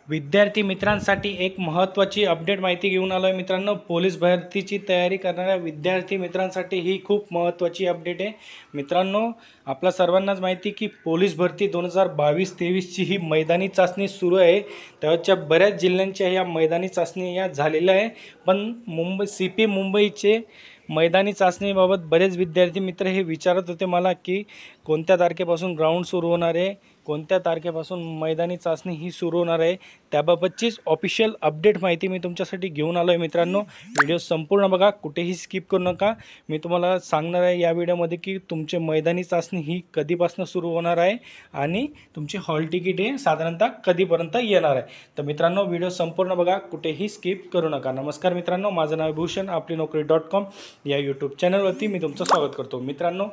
विद्यार्थी मित्रांसाठी एक महत्त्वाची अपडेट माहिती घेऊन आलो आहे मित्रांनो। पोलीस भरतीची तयारी करणाऱ्या विद्यार्थी मित्रांसाठी ही खूप महत्त्वाची अपडेट आहे मित्रांनो। आपल्या सर्वांनाच माहिती की पोलीस भरती 2022-23 ची ही मैदानी चाचणी सुरू आहे। त्याच्या बऱ्याच जिल्ह्यांच्या या मैदानी चाचणी या झालेल्या आहे, पण CP मुंबईचे मैदानी चाचणीबाबत बरेच विद्यार्थी मित्र हे विचारत होते मला की कोणत्या तारखेपासून ग्राउंड सुरू होणार आहे, कोणत्या तारखेपासून मैदानी चाचणी ही सुरू होणार आहे, त्याबाबतचीच ऑफिशियल अपडेट माहिती मी तुमच्यासाठी घेऊन आलो आहे मित्रांनो। व्हिडिओ संपूर्ण बघा, कुठेही स्किप करू नका। मी तुम्हाला सांगणार आहे या व्हिडिओमध्ये की तुमचे मैदानी चाचणी ही कधीपासून सुरू होणार आहे आणि तुमचे हॉल तिकीट हे साधारणतः कधीपर्यंत येणार आहे। तर मित्रांनो व्हिडिओ संपूर्ण बघा, कुठेही स्किप करू नका। नमस्कार मित्रांनो, माझं नाव भूषण, आपली नोकरी.com या यूट्यूब चॅनलवरती मी तुमचं स्वागत करतो। मित्रांनो,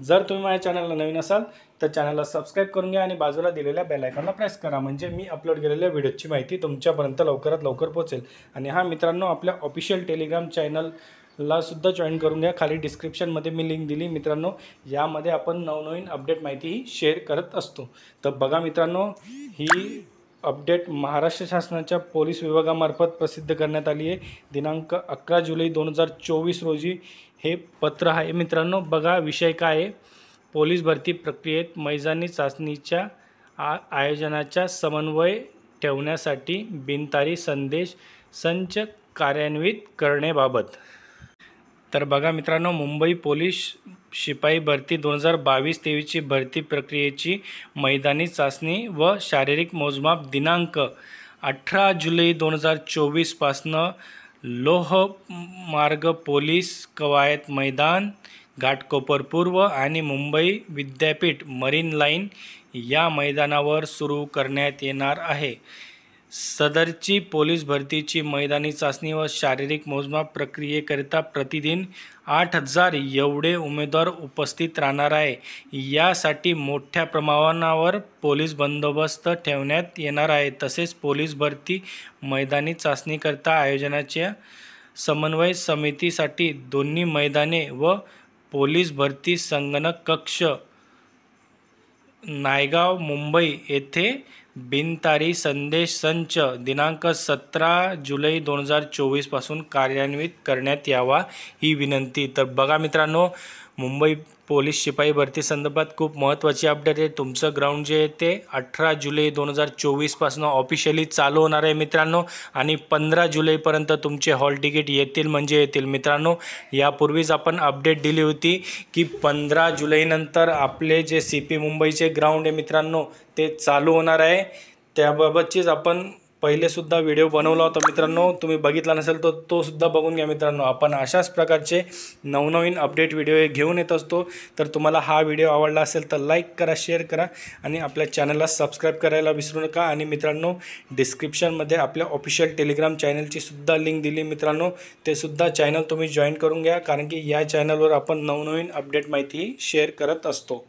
जर तुम्ही माझ्या चॅनलला नवीन असाल तर चॅनलला सबस्क्राइब करून घ्या आणि बाजूला दिलेल्या बेल आयकॉनला प्रेस करा, म्हणजे मी अपलोड केलेल्या व्हिडिओची माहिती तुमच्यापर्यंत लवकरात लवकर पोहोचेल। आणि हा मित्रांनो, आपल्या ऑफिशियल टेलिग्राम चॅनलला सुद्धा जॉईन करून घ्या। खाली डिस्क्रिप्शनमध्ये मी लिंक दिली मित्रांनो, यामध्ये आपण नवनवीन अपडेट माहिती शेअर करत असतो। तर बघा मित्रांनो, ही अपडेट महाराष्ट्र शासनाच्या पोलीस विभागामार्फत प्रसिद्ध करण्यात आली आहे। दिनांक 11 जुलै 2024 रोजी हे पत्र आहे मित्रांनो। बघा विषय काय आहे, पोलीस भरती प्रक्रियेत मैदानी चाचणीच्या आयोजनाचा समन्वय ठेवण्यासाठी बिनतारी संदेश संच कार्यान्वित करण्याबाबत। तर बघा मित्रांनो, मुंबई पोलीस शिपाई भरती 2022-23 ची भरती प्रक्रियेची मैदानी चाचणी व शारीरिक मोजमाप दिनांक 18 जुलै 2024 पासून लोहमार्ग पोलीस कवायत मैदान, घाटकोपर पूर्व आणि मुंबई विद्यापीठ मरीन लाईन या मैदानावर सुरू करण्यात येणार आहे। सदरची पोलीस भरतीची मैदानी चाचणी व शारीरिक मोजमाप प्रक्रियेकरिता प्रतिदिन 8000 एवढे उमेदवार उपस्थित राहणार आहे। यासाठी मोठ्या प्रमाणावर पोलीस बंदोबस्त ठेवण्यात येणार आहे। तसेच पोलीस भरती मैदानी चाचणीकरिता आयोजनाच्या समन्वय समितीसाठी दोन्ही मैदाने व पोलीस भरती संगणक कक्ष नायगाव मुंबई येथे बिनतारी संदेश संच दिनांक 17 जुलै 2024 पासून कार्यान्वित करण्यात यावा ही विनंती। तर बघा मित्रांनो, मुंबई पोलीस शिपाई भरती संदर्भात खूप महत्त्वाची अपडेट आहे। तुमचं ग्राउंड जे आहे ते 18 जुलै 2024 पासून ऑफिशियली चालू होणार आहे मित्रांनो, आणि 15 जुलैपर्यंत तुमचे हॉल तिकीट येतील म्हणजे येतील मित्रांनो। यापूर्वीच आपण अपडेट दिली होती की 15 जुलैनंतर आपले जे CP मुंबईचे ग्राउंड आहे मित्रांनो ते चालू होणार आहे। त्याबाबतचीच आपण पहिले सुद्धा व्हिडिओ बनवला होता मित्रांनो, तुम्ही बघितला नसेल तर तो सुद्धा बघून घ्या मित्रांनो। आपण अशाच प्रकारचे नवनवीन अपडेट व्हिडिओ घेऊन येत असतो। तर तुम्हाला हा व्हिडिओ आवडला असेल तर लाईक करा, शेअर करा आणि आपल्या चॅनलला सबस्क्राईब करायला विसरू नका। आणि मित्रांनो, डिस्क्रिप्शनमध्ये आपल्या ऑफिशियल टेलिग्राम चॅनलची सुद्धा लिंक दिली मित्रांनो, ते सुद्धा चॅनल तुम्ही जॉईन करून घ्या, कारण की या चॅनलवर आपण नवनवीन अपडेट माहिती शेअर करत असतो।